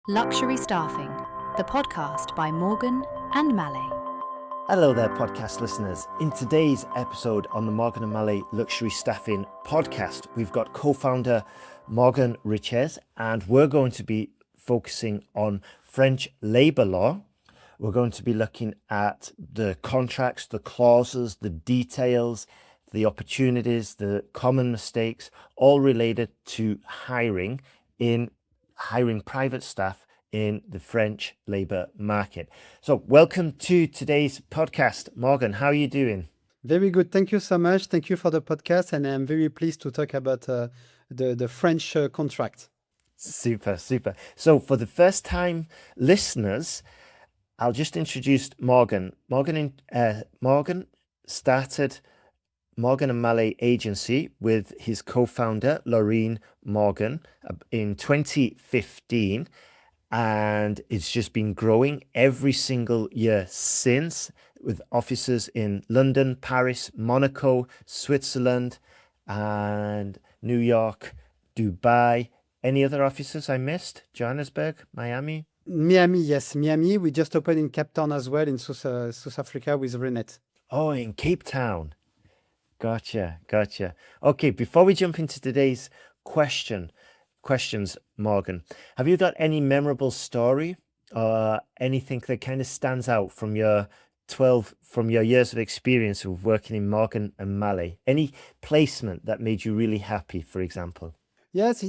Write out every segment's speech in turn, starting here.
Luxury Staffing, the podcast by Morgan and Mallet. Hello there, podcast listeners. In today's episode on the Morgan Mallet Luxury Staffing podcast, we've got co-founder Morgan Richez, and we're going to be focusing on French labour law. We're going to be looking at the contracts, the clauses, the details, the opportunities, the common mistakes, all related to hiring private staff in the French labour market. So welcome to today's podcast. Morgan, how are you doing? Very good. Thank you so much. Thank you for the podcast. And I'm very pleased to talk about the French contract. Super. So for the first time listeners, I'll just introduce Morgan. Morgan started Morgan and Mallet agency with his co-founder Laurine Mallet in 2015, and it's just been growing every single year since, with offices in London, Paris, Monaco, Switzerland, and New York, Dubai. Any other offices I missed? Johannesburg, Miami? Miami, yes. Miami. We just opened in Cape Town as well in South Africa with Renette. Oh, in Cape Town. Gotcha. Okay, before we jump into today's questions, Morgan, have you got any memorable story or anything that kind of stands out from your years of experience of working in Morgan and Mallet? Any placement that made you really happy, for example? Yes,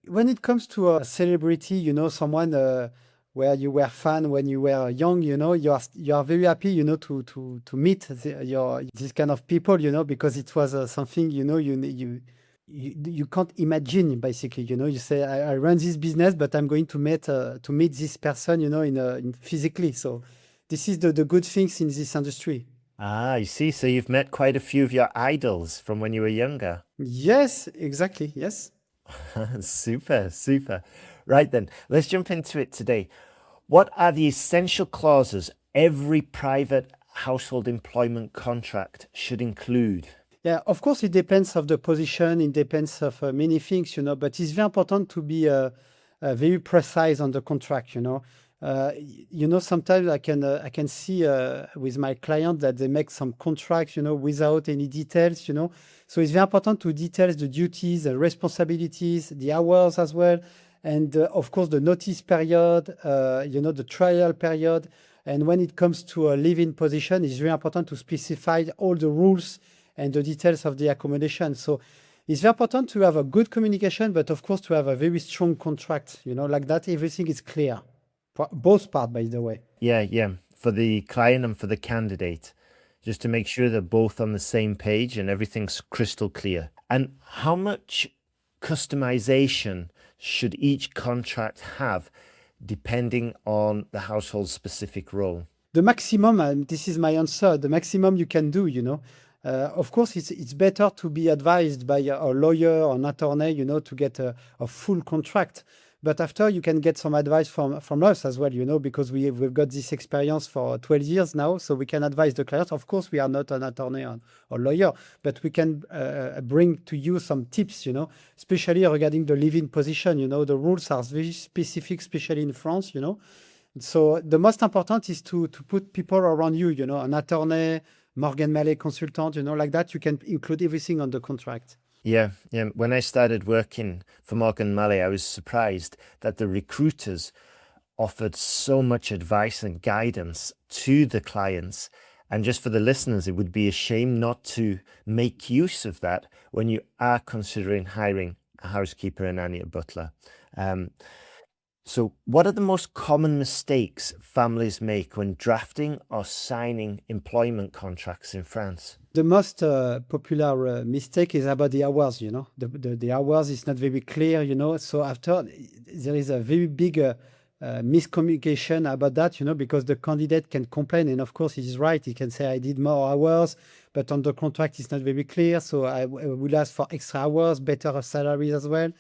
when it comes to a celebrity, someone where you were fan when you were young, you are very happy, to meet this kind of people, because it was something, you can't imagine, basically. You say, I run this business, but I'm going to meet this person, in physically. So this is the good things in this industry. Ah, you see, so you've met quite a few of your idols from when you were younger. Yes, exactly. Yes. Super. Right then, let's jump into it today. What are the essential clauses every private household employment contract should include? Yeah, of course, it depends of the position. It depends of many things, but it's very important to be very precise on the contract, sometimes I can see with my client that they make some contracts, without any details, So it's very important to detail the duties, the responsibilities, the hours as well. And of course, the notice period, the trial period. And when it comes to a live-in position, it's very important to specify all the rules and the details of the accommodation. So it's very important to have a good communication, but of course, to have a very strong contract, like that, everything is clear. For both parts, by the way. Yeah. For the client and for the candidate, just to make sure they're both on the same page and everything's crystal clear. And how much customization should each contract have depending on the household's specific role? The maximum, and this is my answer, the maximum you can do, Of course, it's better to be advised by a lawyer or an attorney, to get a full contract. But after, you can get some advice from us as well, because we've got this experience for 12 years now, so we can advise the clients. Of course, we are not an attorney or lawyer, but we can bring to you some tips, especially regarding the live-in position. The rules are very specific, especially in France, So the most important is to put people around you, an attorney, Morgan Mallet consultant, like that. You can include everything on the contract. Yeah. When I started working for Morgan Mallet, I was surprised that the recruiters offered so much advice and guidance to the clients. And just for the listeners, it would be a shame not to make use of that when you are considering hiring a housekeeper, a nanny, a butler. So what are the most common mistakes families make when drafting or signing employment contracts in France? The most popular mistake is about the hours, The hours is not very clear, So after, there is a very big miscommunication about that, because the candidate can complain. And of course, he is right. He can say, I did more hours, but on the contract, it's not very clear. So I will ask for extra hours, better salaries as well.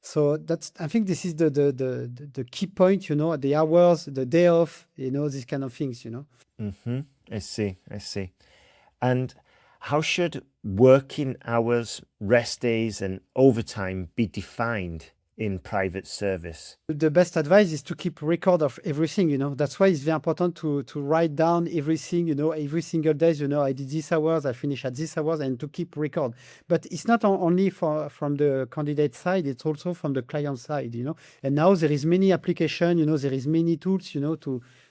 So I think this is the key point, the hours, the day off, these kind of things, Mm-hmm. I see. And how should working hours, rest days, and overtime be defined in private service? The best advice is to keep record of everything, That's why it's very important to write down everything, every single day, I did this hours, I finish at this hours, and to keep record. But it's not only from the candidate side, it's also from the client side, And now there is many application, there is many tools,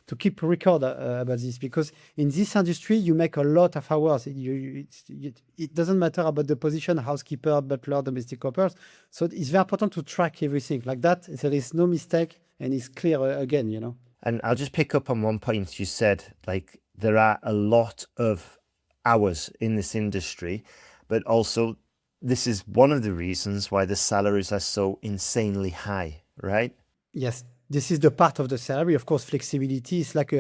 to keep record about this, because in this industry you make a lot of hours. It doesn't matter about the position, housekeeper, butler, domestic helpers. So it's very important to track everything like that. There is no mistake, and it's clear again, And I'll just pick up on one point you said, like there are a lot of hours in this industry, but also this is one of the reasons why the salaries are so insanely high, right? Yes. This is the part of the salary. Of course, flexibility is like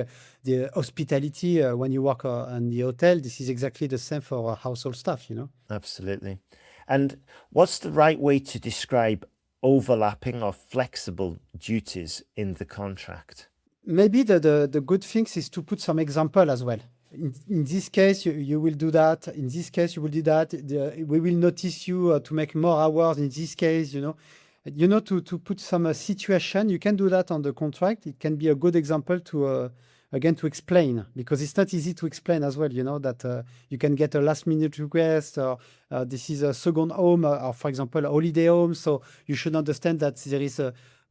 the hospitality when you work in the hotel. This is exactly the same for household staff, Absolutely. And what's the right way to describe overlapping or flexible duties in the contract? Maybe the good thing is to put some example as well. In this case, you will do that. In this case, you will do that. We will notice you to make more hours in this case, to put some situation. You can do that on the contract. It can be a good example to explain, because it's not easy to explain as well, that you can get a last minute request, or this is a second home, or for example, a holiday home. So you should understand that there is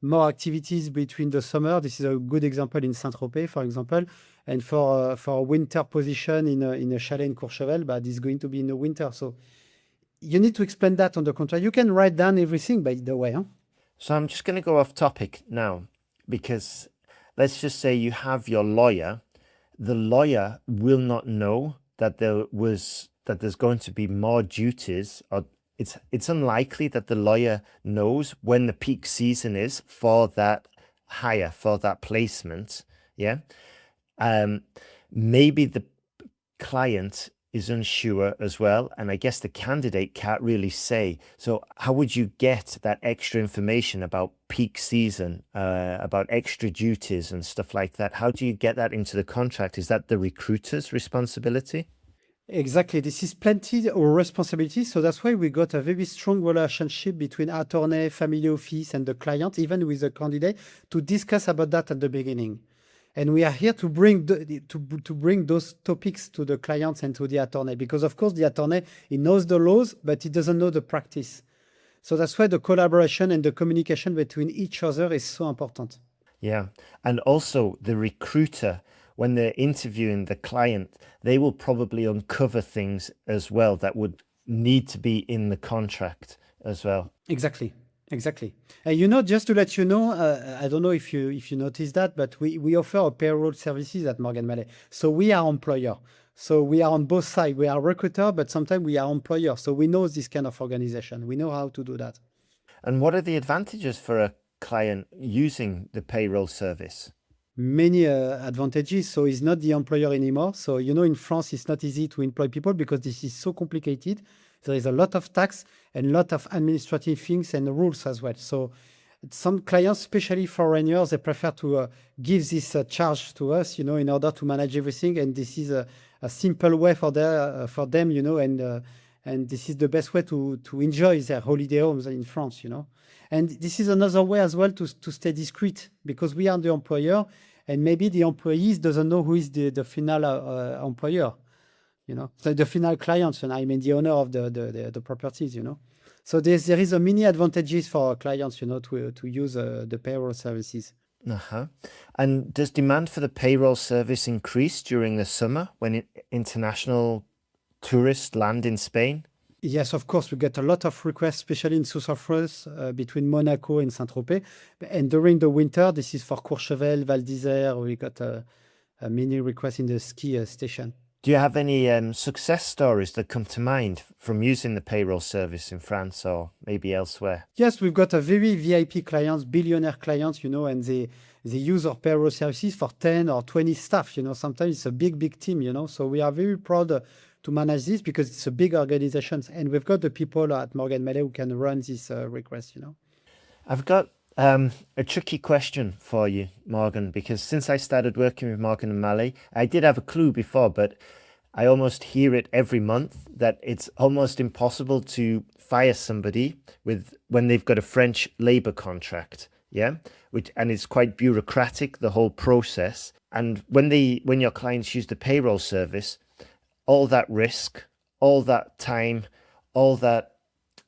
more activities between the summer. This is a good example in Saint-Tropez, for example. And for a winter position in a chalet in Courchevel, but it's going to be in the winter. So you need to explain that on the contract. You can write down everything, by the way. So I'm just going to go off topic now, because let's just say you have your lawyer. The lawyer will not know that there's going to be more duties, or it's unlikely that the lawyer knows when the peak season is for that hire, for that placement. Yeah. Maybe the client is unsure as well, and I guess the candidate can't really say. So how would you get that extra information about peak season, about extra duties and stuff like that? How do you get that into the contract? Is that the recruiter's responsibility? Exactly. This is plenty of responsibility. So that's why we got a very strong relationship between attorney, family office, and the client, even with the candidate, to discuss about that at the beginning. And we are here to bring to bring those topics to the clients and to the attorney, because of course the attorney, he knows the laws, but he doesn't know the practice. So that's why the collaboration and the communication between each other is so important. Yeah. And also the recruiter, when they're interviewing the client, they will probably uncover things as well that would need to be in the contract as well. Exactly. Just to let you know, I don't know if you noticed that, but we offer a payroll services at Morgan Mallet. So we are employer. So we are on both sides. We are recruiter, but sometimes we are employer. So we know this kind of organization. We know how to do that. And what are the advantages for a client using the payroll service? Many advantages. So he's not the employer anymore. So, in France, it's not easy to employ people because this is so complicated. There is a lot of tax and a lot of administrative things and rules as well. So some clients, especially foreigners, they prefer to give this charge to us, in order to manage everything. And this is a simple way for them, and this is the best way to enjoy their holiday homes in France, And this is another way as well to stay discreet, because we are the employer, and maybe the employees doesn't know who is the final employer. So the final clients, and I mean the owner of the properties, So there is a many advantages for our clients, to use the payroll services. And does demand for the payroll service increase during the summer when international tourists land in Spain? Yes, of course. We get a lot of requests, especially in south of France, between Monaco and Saint-Tropez. And during the winter, this is for Courchevel, Val d'Isère. We got a many requests in the ski station. Do you have any success stories that come to mind from using the payroll service in France or maybe elsewhere? Yes, we've got a very VIP clients, billionaire clients, and they use our payroll services for 10 or 20 staff, Sometimes it's a big team, So we are very proud to manage this because it's a big organization. And we've got the people at Morgan Mallet who can run this request, I've got a tricky question for you, Morgan, because since I started working with Morgan and Mallet, I did have a clue before, but I almost hear it every month that it's almost impossible to fire somebody when they've got a French labor contract. Yeah, and it's quite bureaucratic, the whole process. And when your clients use the payroll service, all that risk, all that time, all that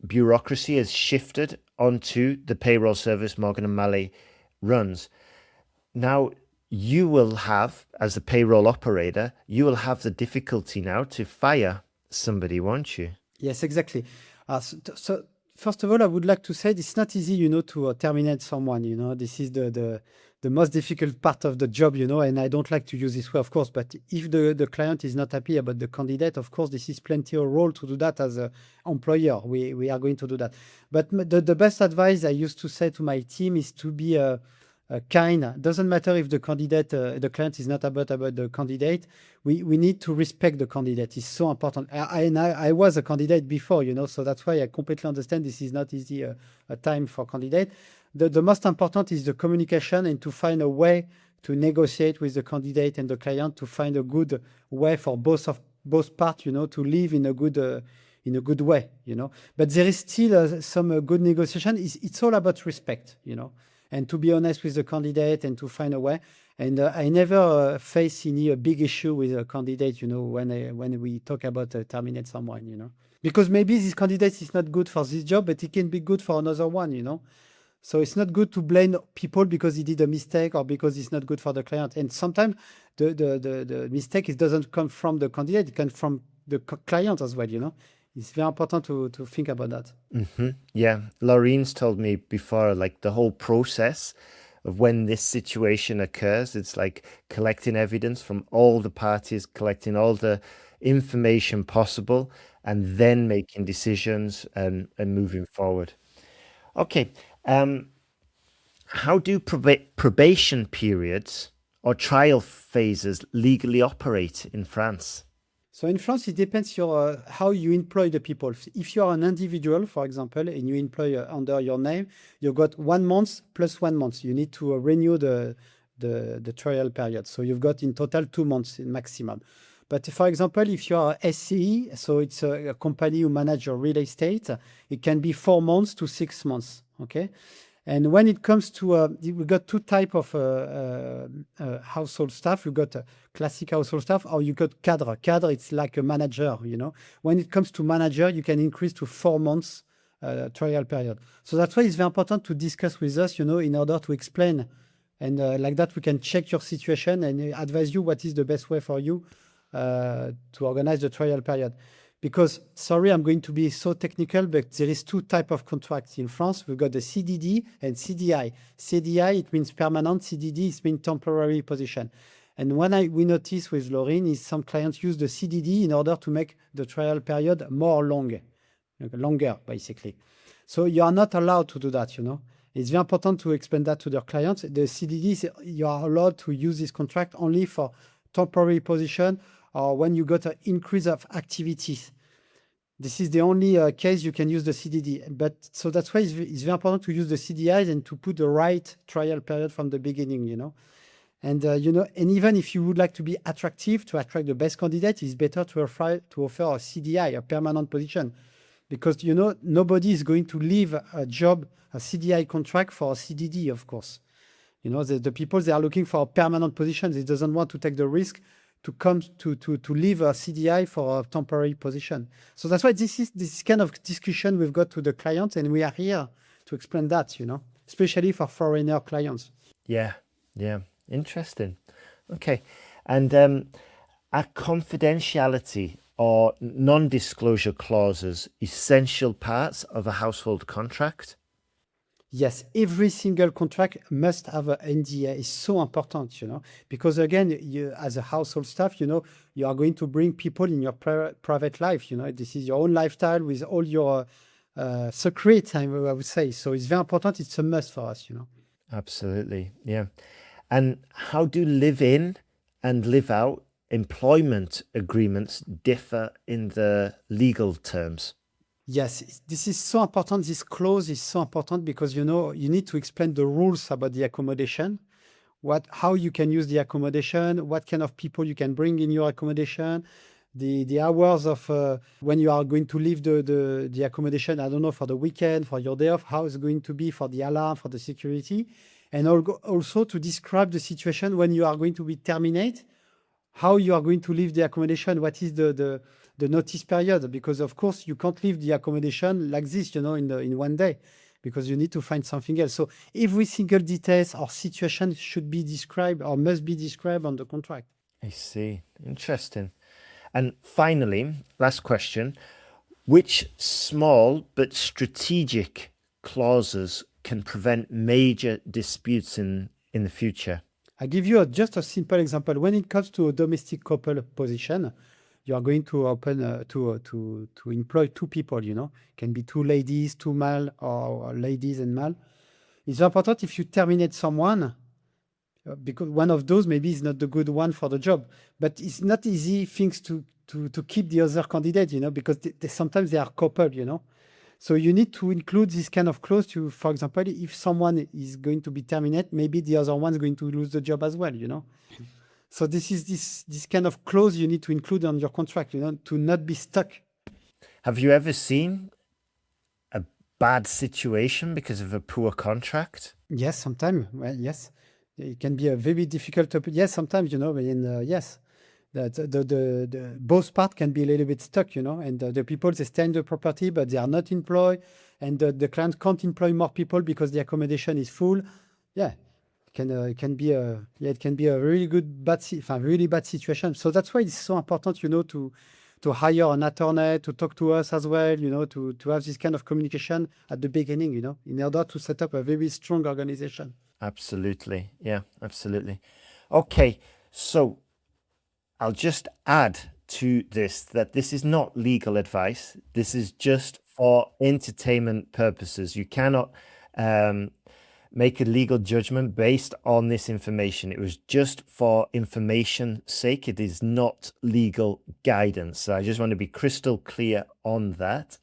bureaucracy is shifted onto the payroll service Morgan Mallet runs. Now, you will have, as a payroll operator, you will have the difficulty now to fire somebody, won't you? Yes, exactly. So first of all, I would like to say it's not easy, to terminate someone. This is the most difficult part of the job, and I don't like to use this way, of course. But if the client is not happy about the candidate, of course, this is plenty of role to do that as an employer. We are going to do that. But the best advice I used to say to my team is to be kind. Doesn't matter if the client is not about the candidate. We need to respect the candidate. It's so important. I was a candidate before, so that's why I completely understand this is not easy a time for candidate. The most important is the communication and to find a way to negotiate with the candidate and the client to find a good way for both parts, to live in a good way, But there is still some good negotiation. It's all about respect, and to be honest with the candidate and to find a way. And I never face any big issue with a candidate, when we talk about terminate someone, because maybe this candidate is not good for this job, but it can be good for another one, So it's not good to blame people because he did a mistake or because it's not good for the client. And sometimes the mistake doesn't come from the candidate, it comes from the client as well, It's very important to think about that. Mm-hmm. Yeah, Laurine's told me before, like the whole process of when this situation occurs, it's like collecting evidence from all the parties, collecting all the information possible, and then making decisions and moving forward. Okay. How do probation periods or trial phases legally operate in France? So in France, it depends how you employ the people. If you are an individual, for example, and you employ under your name, you've got 1 month plus 1 month. You need to renew the trial period. So you've got in total 2 months in maximum. But for example, if you are SCE, so it's a company who manages your real estate, it can be 4 months to 6 months. Okay. And when it comes to, we got two type of household staff. You got classic household staff, or you got cadre. Cadre, it's like a manager, When it comes to manager, you can increase to 4 months trial period. So that's why it's very important to discuss with us, in order to explain. And like that, we can check your situation and advise you what is the best way for you to organize the trial period. Because, sorry, I'm going to be so technical, but there is two types of contracts in France. We've got the CDD and CDI. CDI, it means permanent. CDD, it means temporary position. And we notice with Laurine is some clients use the CDD in order to make the trial period longer, basically. So you are not allowed to do that, It's very important to explain that to their clients. The CDD, you are allowed to use this contract only for temporary position or when you got an increase of activities. This is the only case you can use the CDD. But so that's why it's very important to use the CDIs and to put the right trial period from the beginning, And, and even if you would like to be attractive, to attract the best candidate, it's better to offer a CDI, a permanent position. Because, nobody is going to leave a job, a CDI contract for a CDD, of course. The people, they are looking for a permanent position. They doesn't want to take the risk to come to leave a CDI for a temporary position. So that's why this kind of discussion we've got to the client, and we are here to explain that, especially for foreigner clients. Yeah. Interesting. Okay. And are confidentiality or non-disclosure clauses essential parts of a household contract? Yes, every single contract must have an NDA. It's so important, because again, you, as a household staff, you are going to bring people in your private life. This is your own lifestyle with all your secrets, I would say. So it's very important. It's a must for us, Absolutely, yeah. And how do live-in and live-out employment agreements differ in the legal terms? Yes, this is so important. This clause is so important because, you need to explain the rules about the accommodation, how you can use the accommodation, what kind of people you can bring in your accommodation, the hours of when you are going to leave the accommodation, I don't know, for the weekend, for your day off, how it's going to be for the alarm, for the security, and also to describe the situation when you are going to be terminated, how you are going to leave the accommodation, what is the notice period, because of course you can't leave the accommodation like this, in one day, because you need to find something else. So every single details or situation should be described or must be described on the contract. I see. Interesting. And finally, last question, which small but strategic clauses can prevent major disputes in the future? I give you just a simple example. When it comes to a domestic couple position, you are going to open to employ two people, can be two ladies, two male, or ladies and male. It's important if you terminate someone, because one of those maybe is not the good one for the job, but it's not easy things to keep the other candidate, because sometimes they are coupled, So you need to include this kind of clause to, for example, if someone is going to be terminated, maybe the other one is going to lose the job as well, So this is this kind of clause you need to include on your contract, to not be stuck. Have you ever seen a bad situation because of a poor contract? Yes, sometimes. Well, yes, it can be a very difficult topic. Yes, sometimes, yes, that the both part can be a little bit stuck, and the people, they stay in the property, but they are not employed, and the client can't employ more people because the accommodation is full. Yeah, it can be a really really bad situation. So that's why it's so important, to hire an attorney to talk to us as well, to have this kind of communication at the beginning, in order to set up a very strong organization. Absolutely. Yeah, absolutely. Okay, so I'll just add to this that this is not legal advice. This is just for entertainment purposes. You cannot make a legal judgment based on this information. It was just for information's sake. It is not legal guidance. So I just want to be crystal clear on that.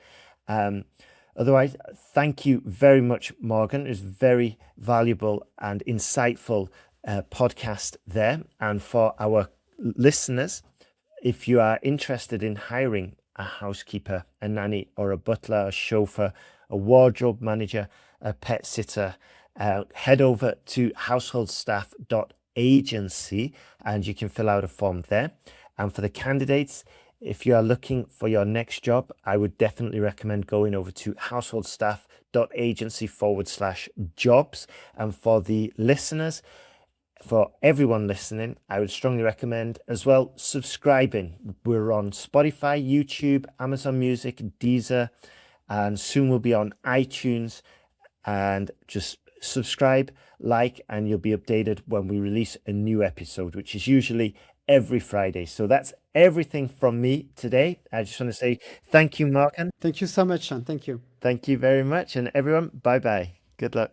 Otherwise, thank you very much, Morgan. It was very valuable and insightful podcast there. And for our listeners, if you are interested in hiring a housekeeper, a nanny, or a butler, a chauffeur, a wardrobe manager, a pet sitter, head over to householdstaff.agency and you can fill out a form there. And for the candidates, if you are looking for your next job, I would definitely recommend going over to householdstaff.agency/jobs. And for the listeners, for everyone listening, I would strongly recommend as well subscribing. We're on Spotify, YouTube, Amazon Music, Deezer, and soon we'll be on iTunes. And just subscribe, like, and you'll be updated when we release a new episode, which is usually every Friday. So that's everything from me today. I just want to say thank you, Morgan. Thank you so much, Sean. Thank you. Thank you very much. And everyone, bye-bye. Good luck.